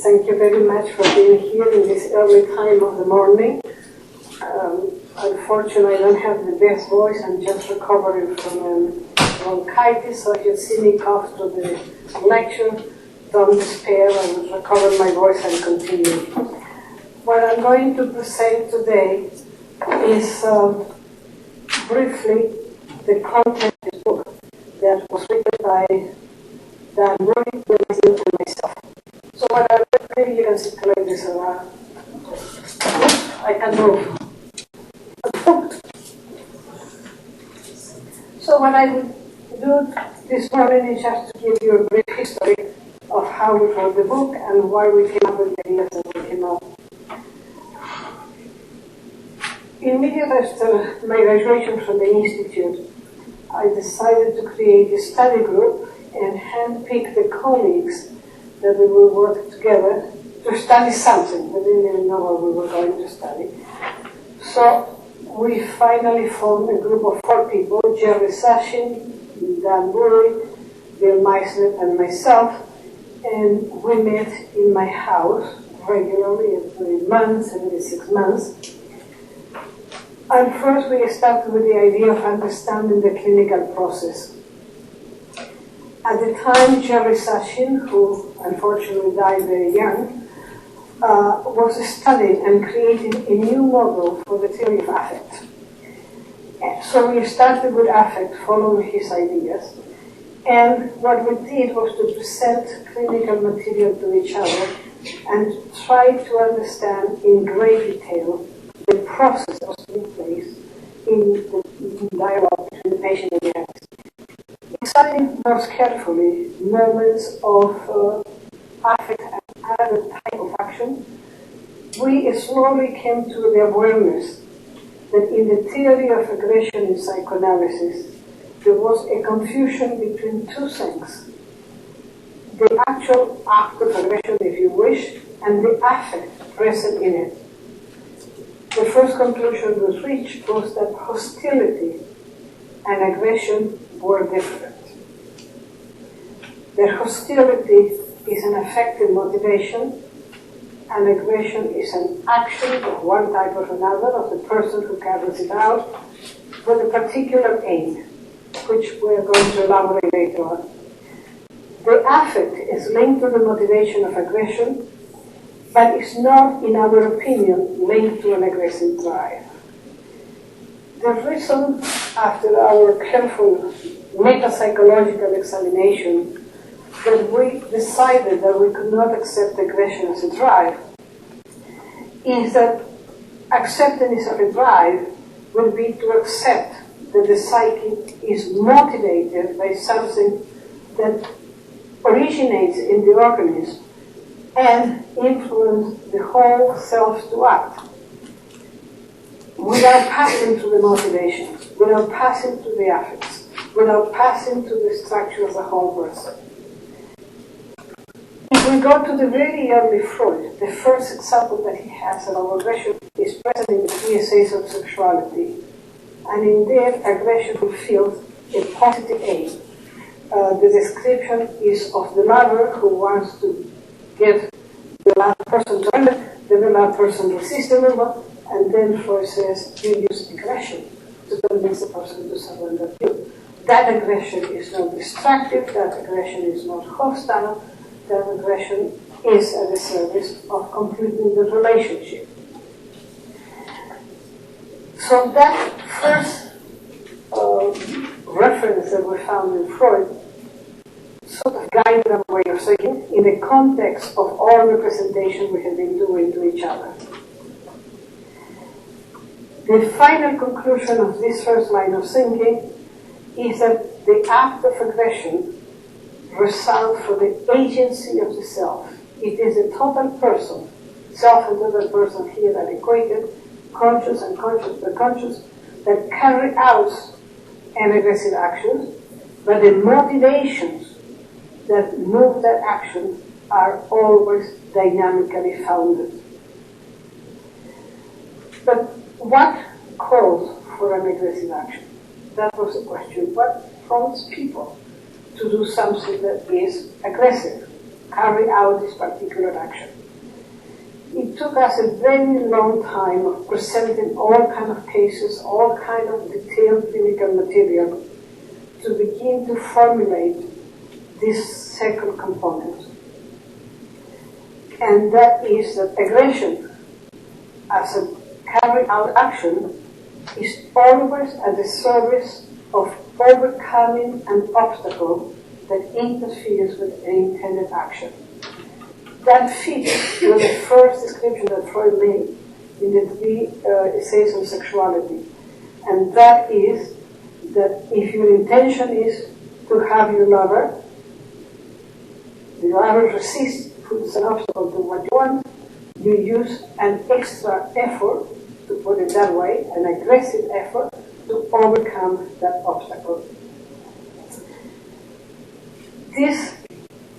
Thank you very much for being here in this early time of the morning. Unfortunately, I don't have the best voice. I'm just recovering from bronchitis, so if you see me cough to the lecture, don't despair. I will recover my voice and continue. What I'm going to present today is briefly the content of the book that was written by Anna-Maria Rizzuto and myself. So what I maybe you can circulate this around. I can move. So what I will do this morning is just to give you a brief history of how we wrote the book and why we came up with the ideas that we came up. Immediately after my graduation from the Institute, I decided to create a study group and handpick the colleagues that we will work together to study something. We didn't even know what we were going to study. So we finally formed a group of 4 people, Jerry Sashin, Dan Burry, Bill Meissner, and myself, and we met in my house regularly every month, every 6 months. And first we started with the idea of understanding the clinical process. At the time, Jerry Sashin, who unfortunately died very young, was studying and creating a new model for the theory of affect. So we started with affect, following his ideas. And what we did was to present clinical material to each other and try to understand in great detail the process that was taking place in the dialogue between the patient and the artist. Studying most carefully moments of affect and other type of action, we slowly came to the awareness that in the theory of aggression in psychoanalysis, there was a confusion between 2 things. The actual act of aggression, if you wish, and the affect present in it. The first conclusion was reached was that hostility and aggression were different. That hostility is an affective motivation, and aggression is an action of one type or another of the person who carries it out with a particular aim, which we are going to elaborate later on. The affect is linked to the motivation of aggression, but is not, in our opinion, linked to an aggressive drive. The reason, after our careful metapsychological examination, that we decided that we could not accept aggression as a drive is that acceptance of a drive would be to accept that the psyche is motivated by something that originates in the organism and influences the whole self to act without passing through the motivations, without passing through the affects, without passing through the structure of the whole person. If we go to the very early Freud, the first example that he has of aggression is present in the 3 essays of sexuality. And in there, aggression fulfills a positive aim. The description is of the lover who wants to get the last person to surrender, then the last person resists the movement, and then Freud says, you use aggression to convince the person to surrender to you. That aggression is not destructive, that aggression is not hostile, that aggression is at the service of completing the relationship. So that first reference that we found in Freud sort of guided our way of thinking in the context of all representation we have been doing to each other. The final conclusion of this first line of thinking is that the act of aggression results from the agency of the self. It is a total person, self and total person here are equated, conscious and conscious but conscious, that carry out an aggressive action, but the motivations that move that action are always dynamically founded. But what calls for an aggressive action? That was the question. What prompts people to do something that is aggressive, carry out this particular action? took us a very long time of presenting all kinds of cases, all kinds of detailed clinical material to begin to formulate this second component. And that is that aggression as a carry-out action is always at the service of overcoming an obstacle that interferes with an intended action. That fits with the first description that Freud made in the 3 essays on sexuality. And that is that if your intention is to have your lover, the lover resists, puts an obstacle to what you want, you use an extra effort, to put it that way, an aggressive effort to overcome that obstacle. This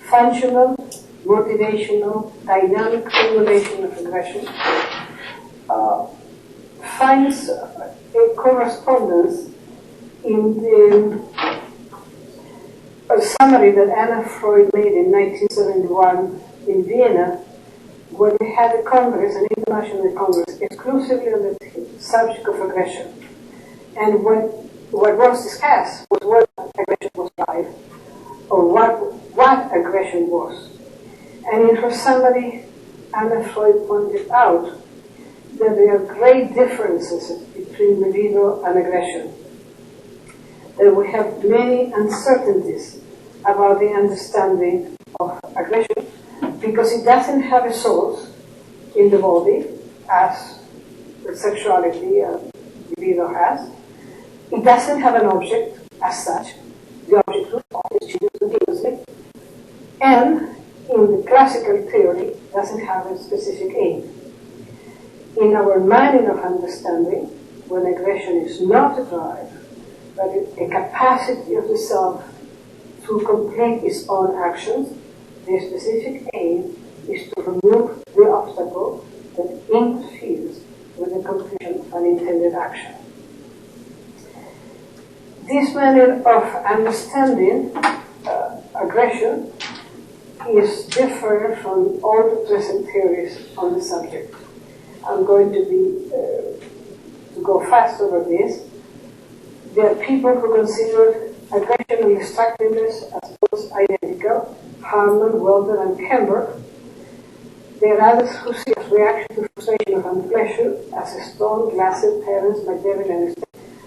functional, motivational, dynamic formulation of aggression finds a correspondence in a summary that Anna Freud made in 1971 in Vienna, when we had a congress, an international congress, exclusively on the subject of aggression. And what was discussed was whether aggression was right, or what aggression was. And in her summary, Anna Freud pointed out that there are great differences between libido and aggression, that we have many uncertainties about the understanding of aggression, because it doesn't have a source in the body, as the sexuality libido has. It doesn't have an object as such. The object always changes continuously. And in the classical theory, doesn't have a specific aim. In our manner of understanding, when aggression is not a drive, but a capacity of the self to complete its own actions, the specific aim is to remove the obstacle that interferes with the completion of an intended action. This manner of understanding aggression is different from all the present theories on the subject. I'm going to go fast over this. There are people who consider aggression and destructiveness as both identical, Harman, Welder, and Kemper. There are others who see as reaction to frustration of unpleasure, as Stone, Glassett, Terence, McDevitt, and Stein.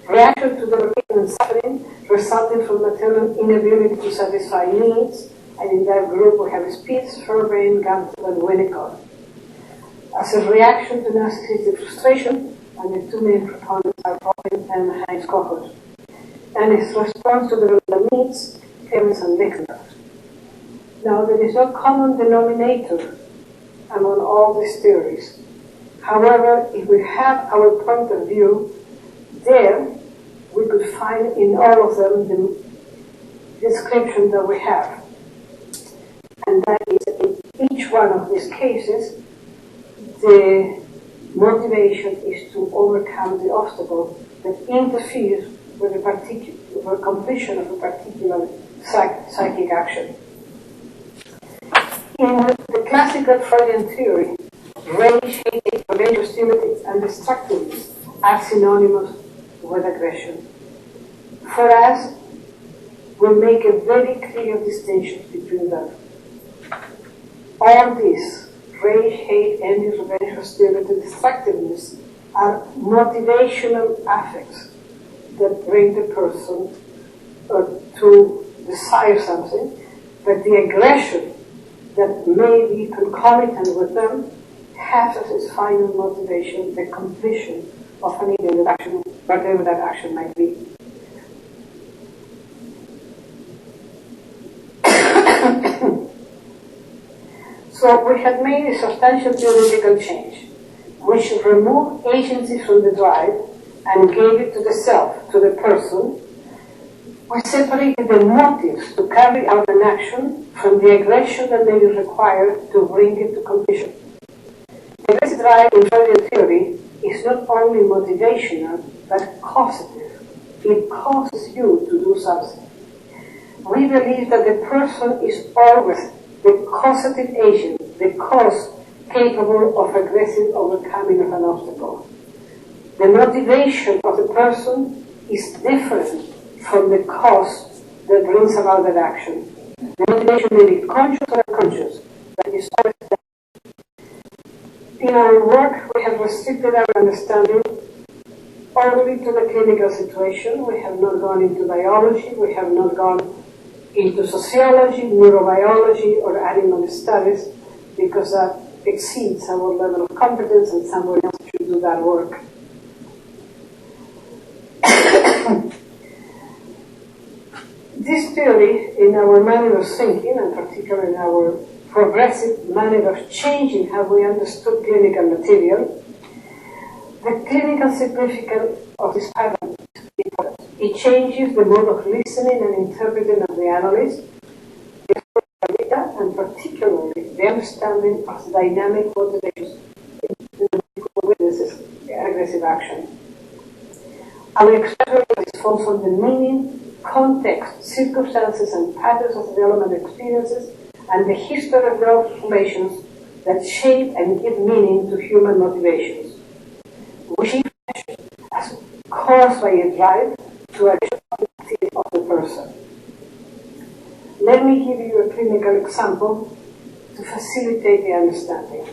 Reaction to the pain and suffering resulting from maternal inability to satisfy needs, and in that group we have Spitz, Fairbairn, Gunther, and Winnicott. As a reaction to narcissistic frustration, and the two main proponents are Robin and Heinz Kohut. And its response to the real needs, Terence and Lichtenberg. Now, there is no common denominator among all these theories. However, if we have our point of view there, we could find in all of them the description that we have. And that is, in each one of these cases, the motivation is to overcome the obstacle that interferes with the completion of a particular psychic action. In the classical Freudian theory, rage, hate, revenge, hostility, and destructiveness are synonymous with aggression. For us, we make a very clear distinction between them. All these, rage, hate, envy, revenge, hostility, destructiveness, are motivational affects that bring the person to desire something, but the aggression that may be concomitant with them has as its final motivation the completion of an intended action, whatever that action might be. So we have made a substantial theoretical change, which removed agency from the drive and gave it to the self, to the person. We separated the motives to carry out an action from the aggression that may be required to bring it to completion. The aggressive drive in Freudian theory is not only motivational, but causative. It causes you to do something. We believe that the person is always the causative agent. The cause capable of aggressive overcoming of an obstacle. The motivation of the person is different from the cause that brings about that action. The motivation may be conscious or unconscious, but it's always there. In our work, we have restricted our understanding only to the clinical situation. We have not gone into biology, we have not gone into sociology, neurobiology, or animal studies, because that exceeds our level of competence and someone else should do that work. This theory, in our manner of thinking, and particularly in our progressive manner of changing how we understood clinical material, the clinical significance of this pattern is important. It changes the mode of listening and interpreting of the analyst, the data, and particularly the understanding of the dynamic motivations in the people who witnesses aggressive action. Our experiment falls on the meaning, context, circumstances, and patterns of development experiences, and the history of those relations that shape and give meaning to human motivations, which is as caused by a drive to achieve the activity of the person. Let me give you a clinical example to facilitate the understanding.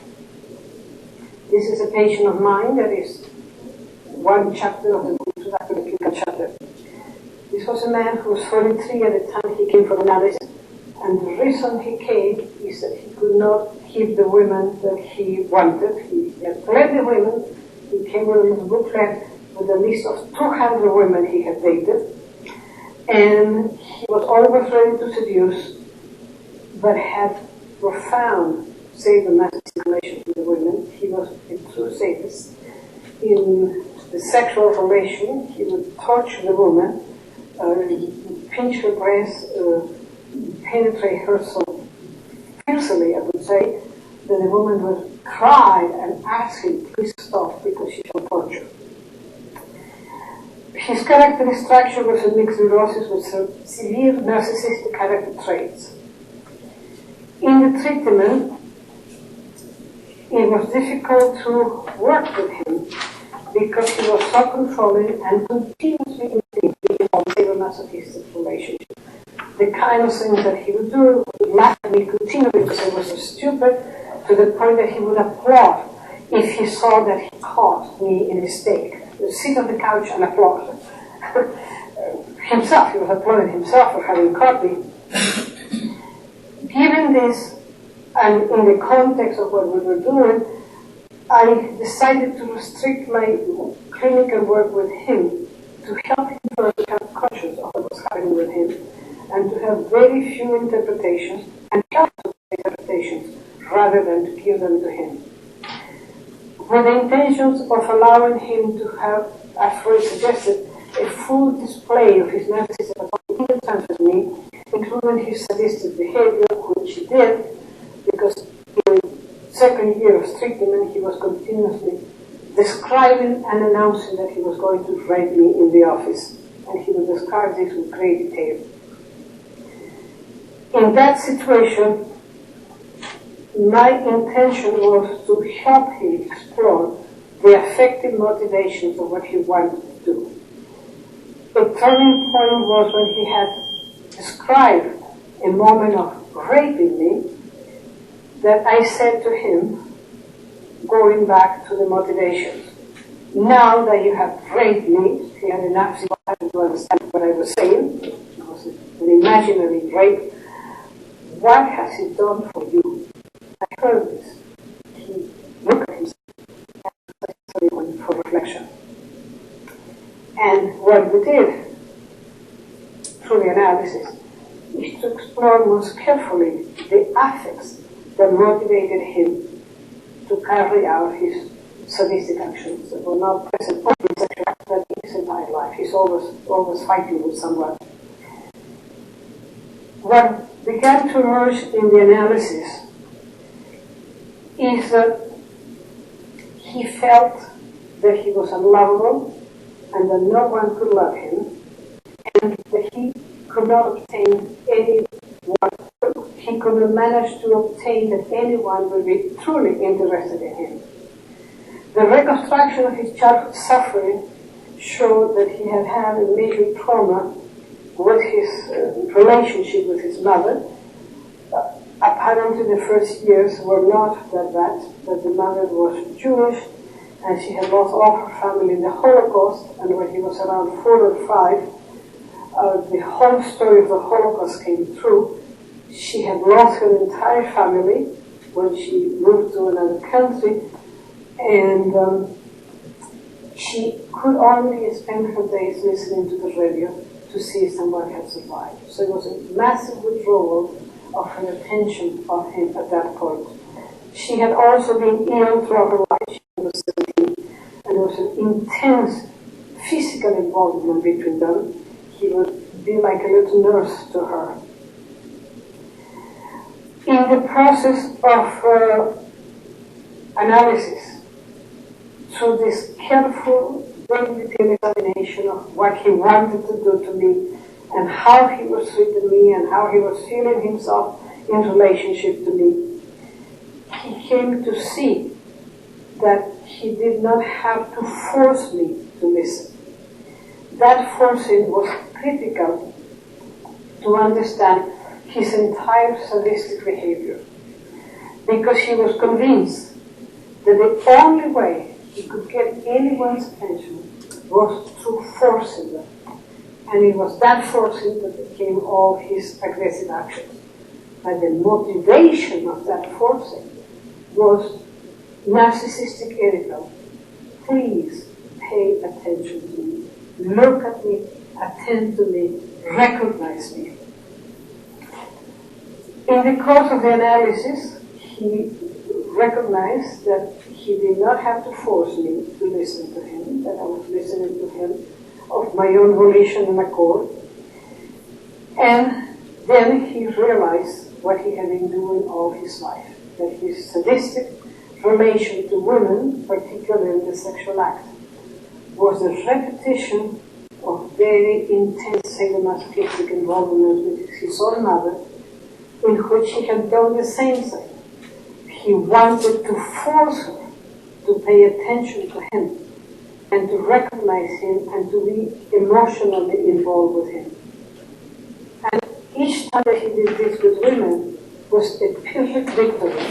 This is a patient of mine that is one chapter of the book, so that's the clinical chapter. This was a man who was 43 at the time he came for analysis, and the reason he came is that he could not keep the women that he wanted. He had plenty of women. He came with a little booklet with a list of 200 women he had dated, and he was always ready to seduce, but had profound sadomasochistic relations with the women. He was a true sadist. In the sexual relation, he would torture the woman, pinch her breast, penetrate her so fiercely, I would say, that the woman would cry and ask him, please stop, because she felt torture. His character structure was a mixed neurosis with severe narcissistic character traits. In the treatment, it was difficult to work with him because he was so controlling and continuously engaging on sadomasochistic relationship. The kind of things that he would do would laugh at me continually because I was so stupid, to the point that he would applaud if he saw that he caught me in a mistake. He would sit on the couch and applaud. Himself, he was applauding himself for having caught me. Given this, and in the context of what we were doing, I decided to restrict my clinical work with him to help him first become conscious of what was happening with him, and to have very few interpretations and helpful interpretations rather than to give them to him. With the intentions of allowing him to have, as Freud suggested, a full display of his narcissism in terms of me, including his sadistic behavior, which he did, because in the second year of treatment he was continuously describing and announcing that he was going to rape me in the office, and he would describe this with great detail. In that situation, my intention was to help him explore the affective motivations of what he wanted to do. The turning point was when he had described a moment of raping me, that I said to him, going back to the motivations, now that you have raped me, he had enough to understand what I was saying, it was an imaginary rape, what has he done for you? I heard this. He looked at himself and went for reflection. And what we did through the analysis is to explore most carefully the affects that motivated him to carry out his sadistic actions that were not present only in sexual acts, but in his entire life. He's always fighting with someone. What began to emerge in the analysis is that he felt that he was unlovable and that no one could love him, and that he could not obtain anyone. He couldn't manage to obtain that anyone would be truly interested in him. The reconstruction of his childhood suffering showed that he had had a major trauma with his relationship with his mother. Apparently the first years were not that bad, but the mother was Jewish and she had lost all her family in the Holocaust, and when he was around 4 or 5, the whole story of the Holocaust came true. She had lost her entire family when she moved to another country, and she could only spend her days listening to the radio to see if someone had survived. So it was a massive withdrawal of her attention of him at that point. She had also been ill throughout her life. She was 17, and there was an intense physical involvement between them. He would be like a little nurse to her. In the process of analysis, through this careful, very detailed examination of what he wanted to do to me, and how he was treating me, and how he was feeling himself in relationship to me, he came to see that he did not have to force me to listen. That forcing was critical to understand his entire sadistic behavior, because he was convinced that the only way he could get anyone's attention was through forcing them. And it was that forcing that became all his aggressive actions. But the motivation of that forcing was narcissistic ethical. Please pay attention to me. Look at me, attend to me, recognize me. In the course of the analysis, he recognized that he did not have to force me to listen to him, that I was listening to him of my own volition and accord. And then he realized what he had been doing all his life, that his sadistic relation to women, particularly in the sexual act, was a repetition of very intense sadomasochistic involvement with his own mother, in which he had done the same thing. He wanted to force her to pay attention to him and to recognize him and to be emotionally involved with him. And each time that he did this with women was a perfect victory,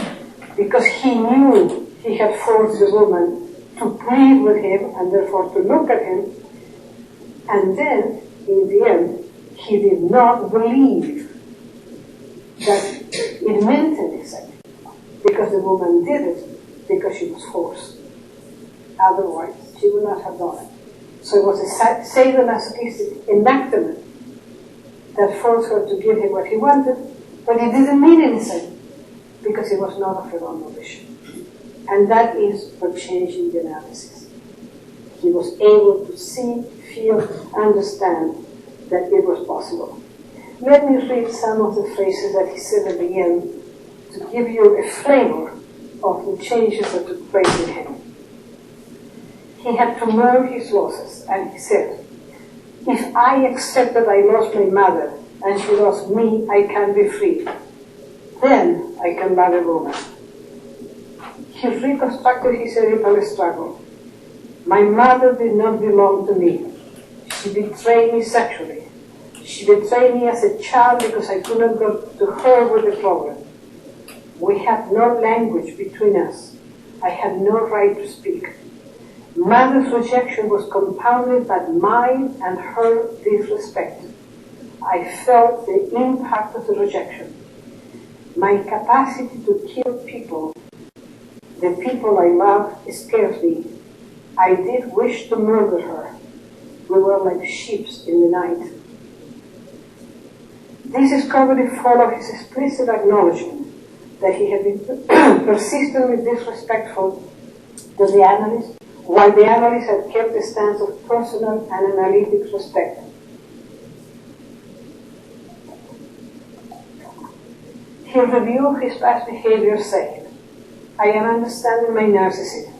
because he knew he had forced the woman to breathe with him and therefore to look at him. And then, in the end, he did not believe that it meant anything, because the woman did it because she was forced. Otherwise, she would not have done it. So it was a sadomasochistic enactment that forced her to give him what he wanted, but it didn't mean anything, because it was not of her own volition. And that is what changed in the analysis. He was able to see, feel, understand that it was possible. Let me read some of the phrases that he said at the end to give you a flavor of the changes that took place in him. He had to mourn his losses, and he said, "If I accept that I lost my mother and she lost me, I can be free. Then I can love a woman." He reconstructed his cerebral struggle. "My mother did not belong to me. She betrayed me sexually. She betrayed me as a child because I could not go to her with the problem. We had no language between us. I had no right to speak. Mother's rejection was compounded by mine and her disrespect. I felt the impact of the rejection. My capacity to kill people, the people I love, scares me. I did wish to murder her. We were like sheep in the night." This discovery followed his explicit acknowledgement that he had been persistently disrespectful to the analyst, while the analyst had kept a stance of personal and analytic respect. He reviewed his past behavior, saying, "I am understanding my narcissism.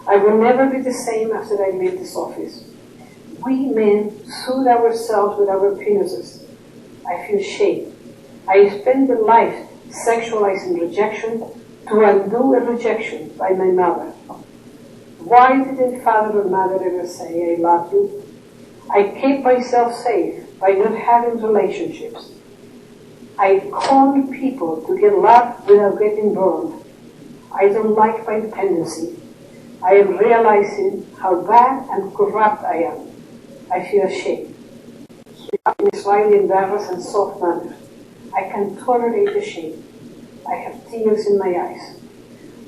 I will never be the same after I leave this office. We men soothe ourselves with our penises. I feel shame. I spend a life sexualizing rejection to undo a rejection by my mother. Why didn't father or mother ever say, I love you? I kept myself safe by not having relationships. I conned people to get love without getting burned. I don't like my dependency. I am realizing how bad and corrupt I am. I feel ashamed. In a slightly embarrassed and soft manner. I can tolerate the shame. I have tears in my eyes.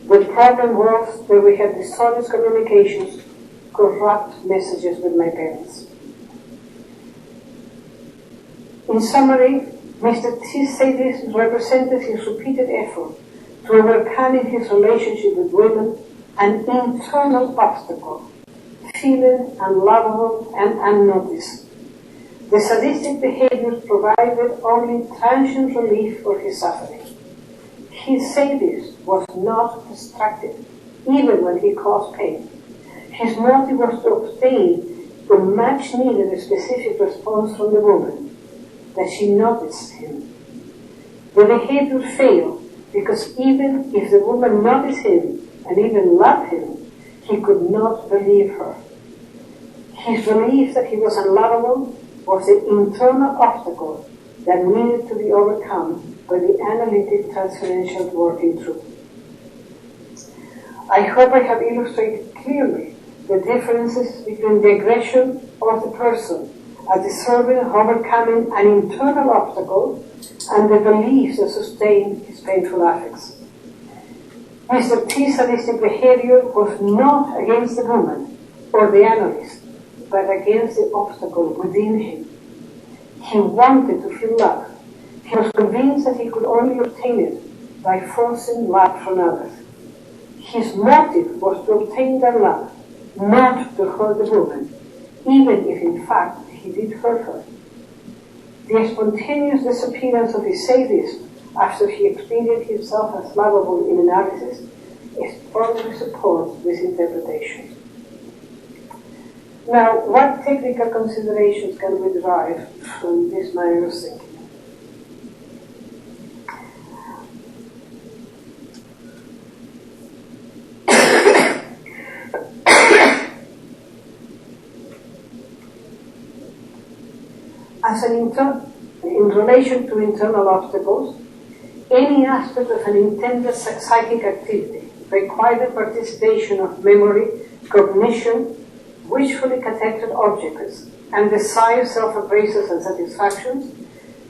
The problem was that we had dishonest communications, corrupt messages with my parents. In summary, Mr. T's sadism represented his repeated effort to overcome in his relationship with women an internal obstacle, feeling unlovable and unnoticed. The sadistic behaviors provided only transient relief for his suffering. His sadism was not destructive, even when he caused pain. His motive was to obtain the much-needed specific response from the woman, that she noticed him. The behavior failed because even if the woman noticed him and even loved him, he could not believe her. His belief that he was unlovable was the internal obstacle that needed to be overcome by the analytic transferential working through. I hope I have illustrated clearly the differences between the aggression of the person as deserving of overcoming an internal obstacle and the beliefs that sustain his painful affects. Mr. T's sadistic behavior was not against the woman or the analyst, but against the obstacle within him. He wanted to feel love. He was convinced that he could only obtain it by forcing love from others. His motive was to obtain that love, not to hurt the woman, even if in fact he did hurt her. The spontaneous disappearance of his sadism after he experienced himself as lovable in analysis strongly supports this interpretation. Now, what technical considerations can we derive from this manner of thinking? In relation to internal obstacles, any aspect of an intended psychic activity required participation of memory, cognition, wishfully connected objects, and desired self-appraisals and satisfactions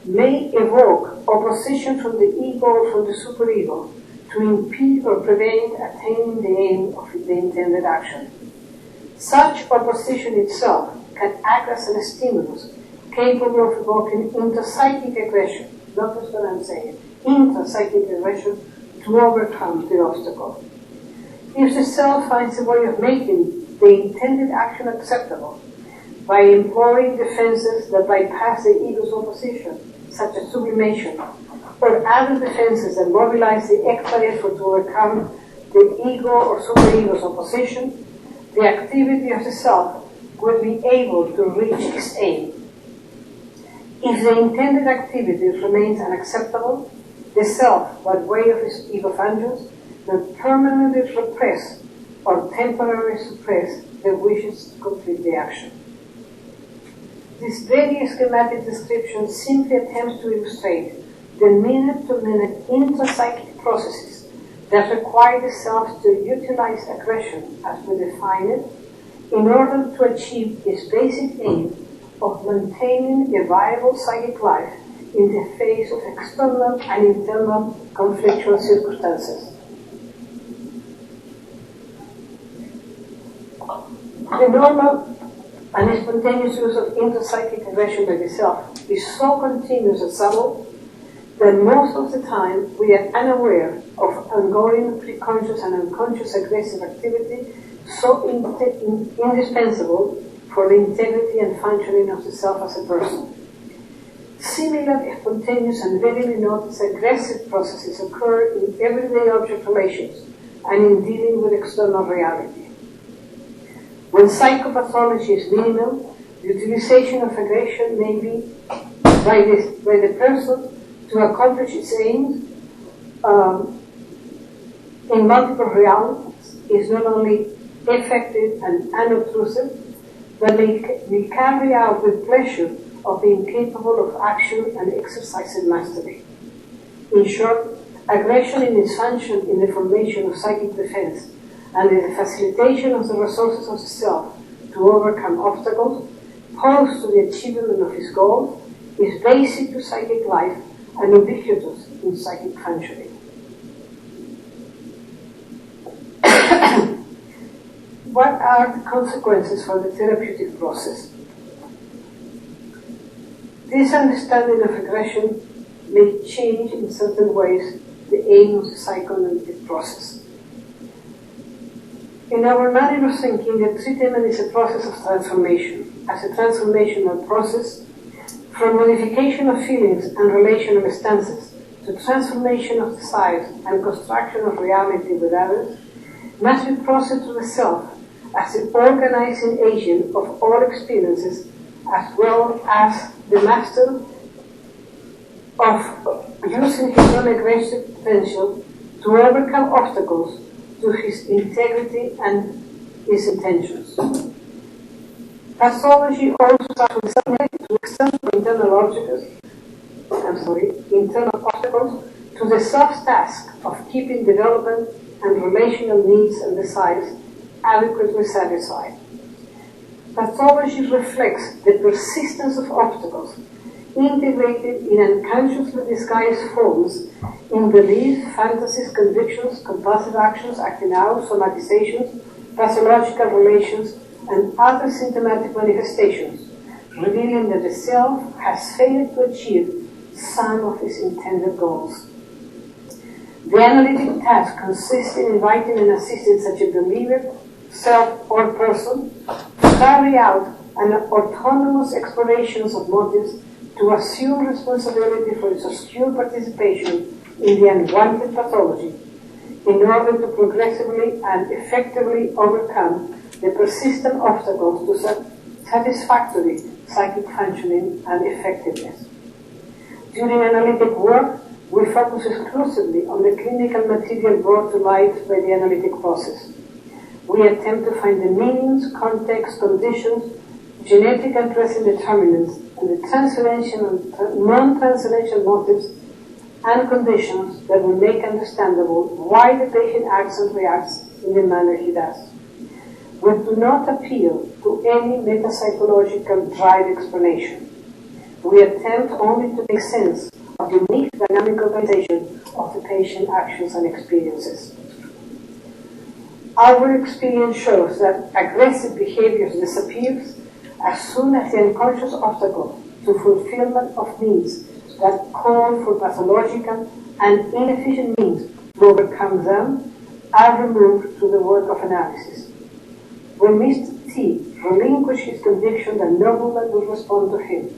may evoke opposition from the ego or from the superego to impede or prevent attaining the aim of the intended action. Such opposition itself can act as a stimulus capable of evoking intrapsychic aggression, notice what I'm saying, intrapsychic aggression to overcome the obstacle. If the self finds a way of making the intended action acceptable by employing defenses that bypass the ego's opposition, such as sublimation, or other defenses that mobilize the extra effort to overcome the ego or superego's opposition, the activity of the self will be able to reach its aim. If the intended activity remains unacceptable, the self, by way of its ego functions, will permanently repress or temporarily suppress the wishes to complete the action. This very schematic description simply attempts to illustrate the minute-to-minute intrapsychic processes that require the self to utilize aggression, as we define it, in order to achieve its basic aim of maintaining a viable psychic life in the face of external and internal conflictual circumstances. The normal and spontaneous use of intrapsychic aggression by the self is so continuous and subtle that most of the time we are unaware of ongoing preconscious and unconscious aggressive activity so indispensable for the integrity and functioning of the self as a person. Similar, spontaneous, and readily noticed aggressive processes occur in everyday object relations and in dealing with external reality. When psychopathology is minimal, the utilization of aggression may be by the person to accomplish its aims in multiple realms is not only effective and unobtrusive, but may carry out with pleasure of being capable of action and exercising mastery. In short, aggression in its function in the formation of psychic defense and in the facilitation of the resources of the self to overcome obstacles posed to the achievement of its goals is basic to psychic life and ubiquitous in psychic functioning. What are the consequences for the therapeutic process? This understanding of aggression may change in certain ways the aim of the psychoanalytic process. In our manner of thinking, the treatment is a process of transformation, as a transformational process from modification of feelings and relational stances to transformation of desires and construction of reality with others must be processed to the self as the organizing agent of all experiences, as well as the master of using his own aggressive potential to overcome obstacles to his integrity and his intentions. Pathology also starts with to extend internal obstacles to the self-task of keeping development and relational needs and desires adequately satisfied. Pathology reflects the persistence of obstacles integrated in unconsciously disguised forms in beliefs, fantasies, convictions, compulsive actions, acting out, somatizations, pathological relations, and other symptomatic manifestations, revealing that the self has failed to achieve some of its intended goals. The analytic task consists in inviting and assisting such a believer, self, or person to carry out an autonomous explorations of motives to assume responsibility for its obscure participation in the unwanted pathology in order to progressively and effectively overcome the persistent obstacles to satisfactory psychic functioning and effectiveness. During analytic work, we focus exclusively on the clinical material brought to light by the analytic process. We attempt to find the meanings, context, conditions, genetic and present determinants, and the transferential and non-transferential motives and conditions that will make understandable why the patient acts and reacts in the manner he does. We do not appeal to any metapsychological drive explanation. We attempt only to make sense of the unique dynamic organization of the patient actions and experiences. Our experience shows that aggressive behaviors disappears as soon as the unconscious obstacle to fulfillment of needs that call for pathological and inefficient means to overcome them are removed through the work of analysis. When Mr. T relinquished his conviction that no woman would respond to him,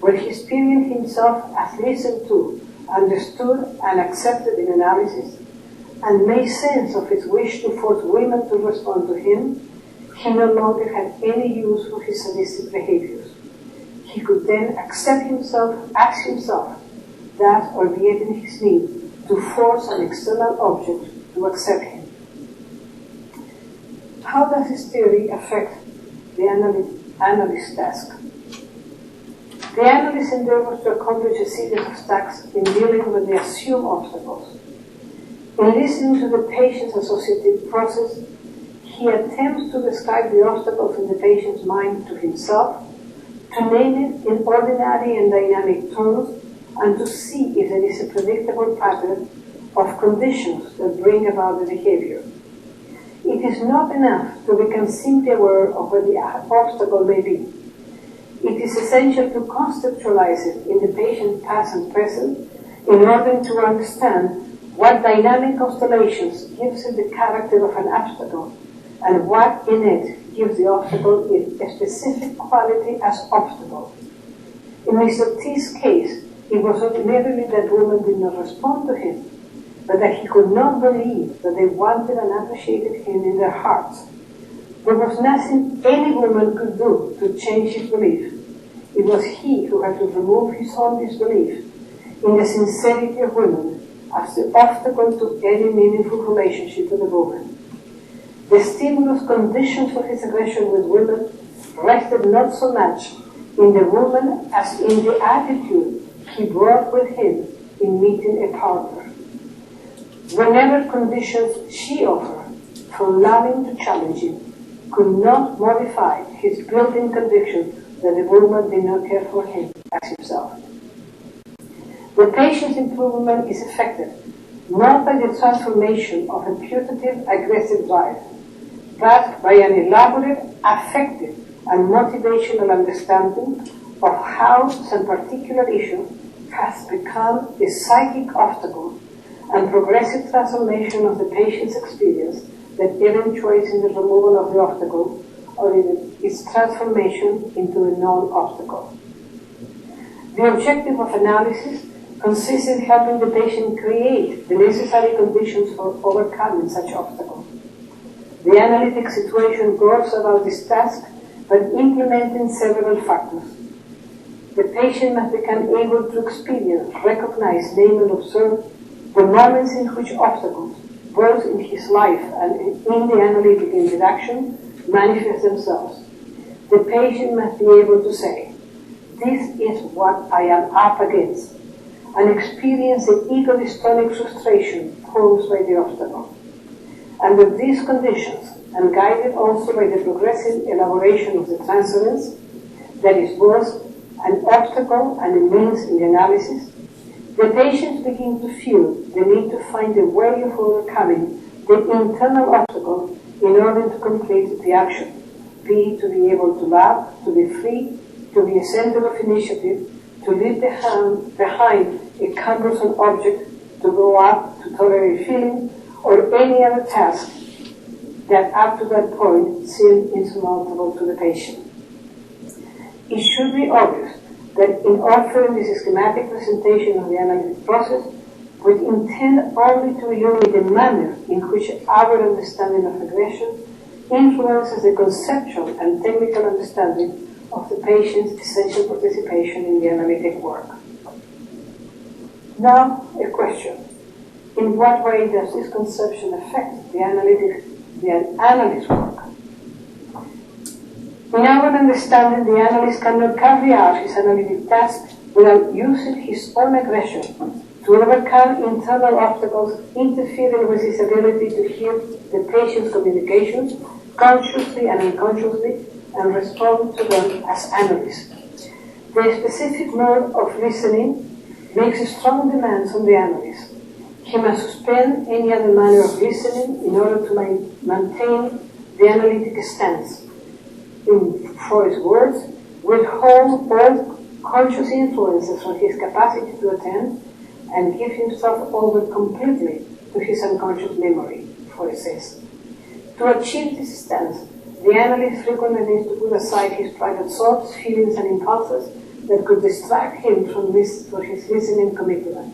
when he experienced himself as listened to, understood, and accepted in analysis, and made sense of his wish to force women to respond to him, he no longer had any use for his sadistic behaviors. He could then accept himself as himself, that obviating his need to force an external object to accept him. How does this theory affect the analyst's task? The analyst endeavors to accomplish a series of tasks in dealing with the assumed obstacles. In listening to the patient's associative process, he attempts to describe the obstacles in the patient's mind to himself, to name it in ordinary and dynamic terms, and to see if there is a predictable pattern of conditions that bring about the behavior. It is not enough to become simply aware of what the obstacle may be. It is essential to conceptualize it in the patient's past and present in order to understand what dynamic constellations gives it the character of an obstacle and what in it gives the obstacle a specific quality as obstacle. In Mr. T's case, it was not merely that women did not respond to him, but that he could not believe that they wanted and appreciated him in their hearts. There was nothing any woman could do to change his belief. It was he who had to remove his own disbelief in the sincerity of women as the obstacle to any meaningful relationship with the woman. The stimulus conditions for his aggression with women rested not so much in the woman as in the attitude he brought with him in meeting a partner. Whenever conditions she offered, from loving to challenging, could not modify his built-in conviction that the woman did not care for him as himself. The patient's improvement is effected not by the transformation of a putative aggressive drive, but by an elaborate affective and motivational understanding of how some particular issue has become a psychic obstacle and progressive transformation of the patient's experience that eventuates in the removal of the obstacle or in its transformation into a non-obstacle. The objective of analysis consists in helping the patient create the necessary conditions for overcoming such obstacles. The analytic situation goes about this task by implementing several factors. The patient must become able to experience, recognize, name, and observe the moments in which obstacles, both in his life and in the analytic interaction, manifest themselves. The patient must be able to say, "This is what I am up against," and experience the ego-dystonic frustration posed by the obstacle. Under these conditions, and guided also by the progressive elaboration of the transference, that is both an obstacle and a means in the analysis, the patients begin to feel the need to find a way of overcoming the internal obstacle in order to complete the action, be it to be able to love, to be free, to be a center of initiative, to leave behind a cumbersome object, to grow up, to tolerate feeling, or any other task that up to that point seemed insurmountable to the patient. It should be obvious that in offering this schematic presentation of the analytic process, we intend only to illuminate the manner in which our understanding of aggression influences the conceptual and technical understanding of the patient's essential participation in the analytic work. Now, a question. In what way does this conception affect the analyst work? In our understanding, the analyst cannot carry out his analytic task without using his own aggression to overcome internal obstacles interfering with his ability to hear the patient's communications consciously and unconsciously and respond to them as analyst. The specific mode of listening makes strong demands on the analyst. He must suspend any other manner of listening in order to maintain the analytic stance. In Freud's words, withhold all conscious influences from his capacity to attend and give himself over completely to his unconscious memory, Freud says. To achieve this stance, the analyst frequently needs to put aside his private thoughts, feelings, and impulses that could distract him from his listening commitment.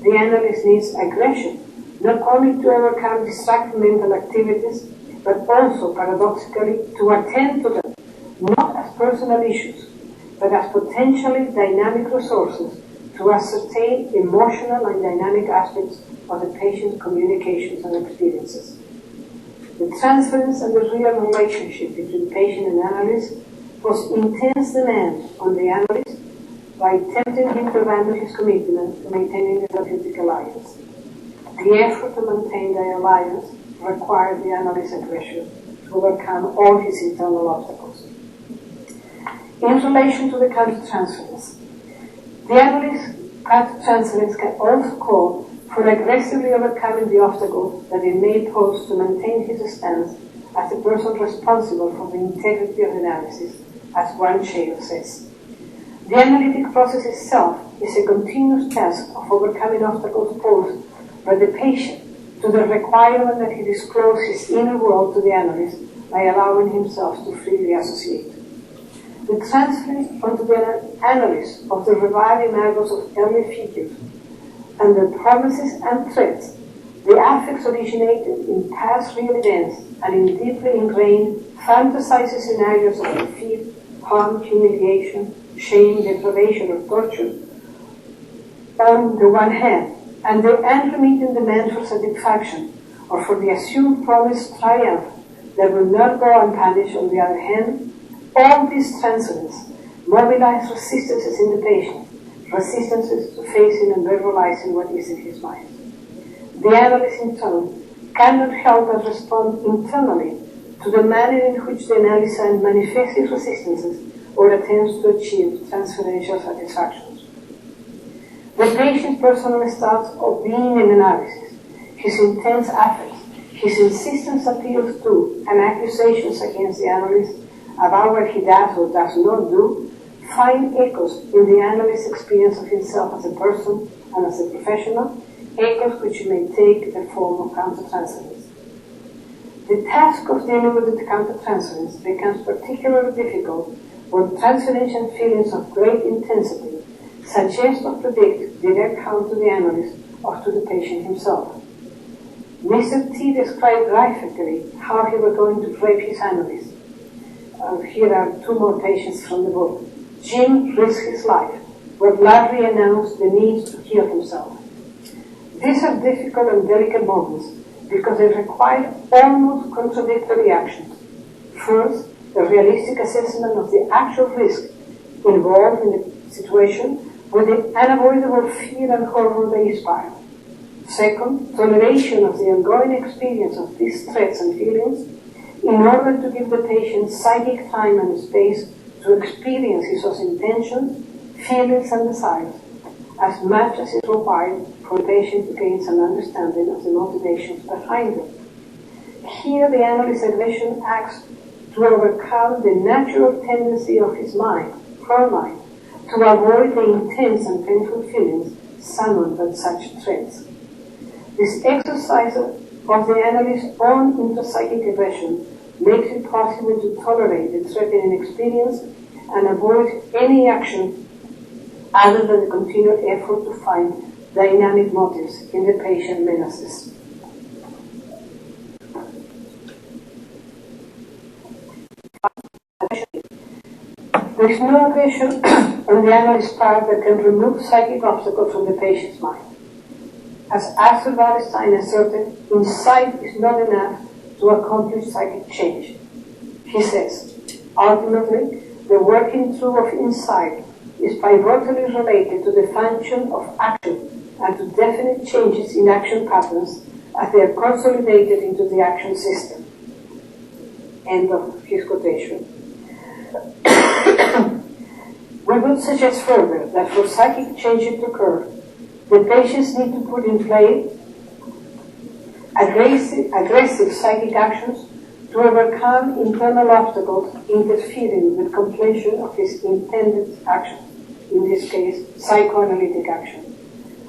The analyst needs aggression, not only to overcome distracting mental activities, but also, paradoxically, to attend to them, not as personal issues, but as potentially dynamic resources to ascertain emotional and dynamic aspects of the patient's communications and experiences. The transference and the real relationship between patient and analyst was intense demand on the analyst by tempting him to abandon his commitment to maintaining the therapeutic alliance. The effort to maintain the alliance required the analyst's aggression to overcome all his internal obstacles. In relation to the countertransference, the analyst's countertransference can also call for aggressively overcoming the obstacles that it may pose to maintain his stance as the person responsible for the integrity of the analysis, as one Shale says. The analytic process itself is a continuous task of overcoming obstacles posed by the patient to the requirement that he disclose his inner world to the analyst by allowing himself to freely associate. The transferring onto the analyst of the revived imagos of early figures and their promises and threats, the affects originated in past real events and in deeply ingrained fantasized scenarios of defeat, harm, humiliation, shame, deprivation, or torture, on the one hand, and the unremitting demand for satisfaction or for the assumed promised triumph that will not go unpunished, on the other hand, all these transference mobilize resistances in the patient, resistances to facing and verbalizing what is in his mind. The analyst, in turn, cannot help but respond internally to the manner in which the analyst manifests his resistances or attempts to achieve transferential satisfactions. The patient's personal start of being an analysis, his intense affect, his insistence appeals to and accusations against the analyst about what he does or does not do, find echoes in the analyst's experience of himself as a person and as a professional, echoes which may take the form of countertransference. The task of dealing with the countertransference becomes particularly difficult when transferential feelings of great intensity suggest or predict direct harm to the analyst or to the patient himself. Mr. T described graphically how he was going to rape his analyst. Here are two more patients from the book. Jim risked his life, but Larry announced the need to kill himself. These are difficult and delicate moments because they require almost contradictory actions. First, a realistic assessment of the actual risk involved in the situation with the unavoidable fear and horror they inspire. Second, toleration of the ongoing experience of these threats and feelings in order to give the patient psychic time and space to experience his intentions, feelings, and desires as much as is required for the patient to gain some understanding of the motivations behind them. Here, the analyst's aggression acts to overcome the natural tendency of his mind, her mind, to avoid the intense and painful feelings summoned by such threats. This exercise of the analyst's own intrapsychic aggression makes it possible to tolerate the threatening experience and avoid any action other than the continued effort to find dynamic motives in the patient menaces. There is no aggression on the analyst's part that can remove psychic obstacles from the patient's mind. As Arthur Wallerstein asserted, insight is not enough to accomplish psychic change. He says, ultimately, the working through of insight is pivotally related to the function of action and to definite changes in action patterns as they are consolidated into the action system. End of his quotation. We would suggest further that for psychic changes to occur, the patients need to put in play aggressive psychic actions to overcome internal obstacles interfering with completion of his intended action, in this case, psychoanalytic action.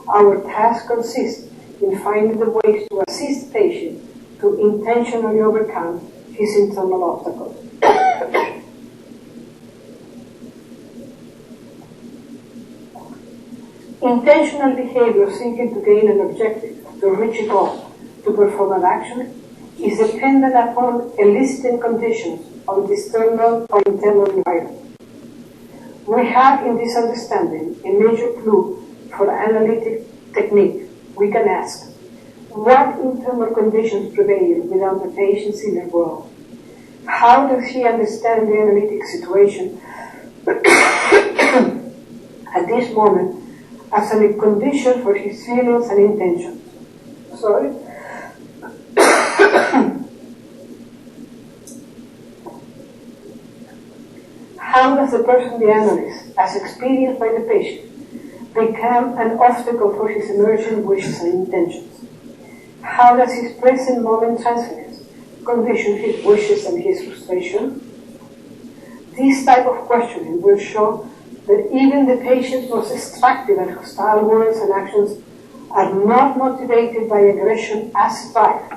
Our task consists in finding the ways to assist the patient to intentionally overcome his internal obstacles. Intentional behavior seeking to gain an objective, to reach a goal, to perform an action, is dependent upon eliciting conditions on the external or internal environment. We have in this understanding a major clue for analytic technique. We can ask, what internal conditions prevail within the patient's inner world? How does he understand the analytic situation at this moment as a condition for his feelings and intentions? Sorry. How does the person, the analyst, as experienced by the patient, become an obstacle for his emergent wishes and intentions? How does his present moment transference condition his wishes and his frustration? This type of questioning will show that even the patient's most destructive and hostile words and actions are not motivated by aggression as drive,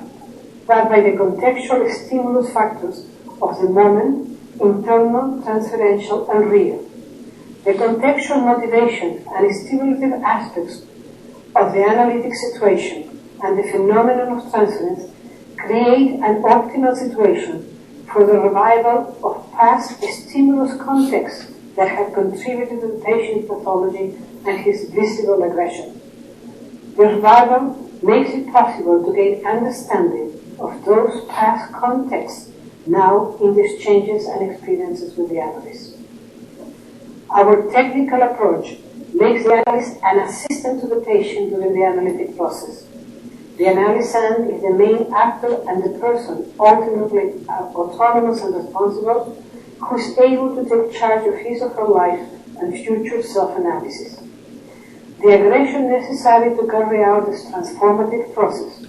but by the contextual stimulus factors of the moment, internal, transferential, and real. The contextual motivation and stimulative aspects of the analytic situation and the phenomenon of transference create an optimal situation for the revival of past stimulus contexts that have contributed to the patient's pathology and his visible aggression. The revival makes it possible to gain understanding of those past contexts now in the exchanges and experiences with the analyst. Our technical approach makes the analyst an assistant to the patient during the analytic process. The analysand is the main actor and the person, ultimately autonomous and responsible, who is able to take charge of his or her life and future self-analysis. The aggression necessary to carry out this transformative process,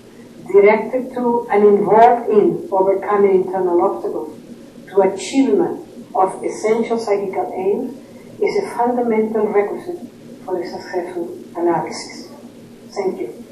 directed to and involved in overcoming internal obstacles to achievement of essential psychical aims, is a fundamental requisite for a successful analysis. Thank you.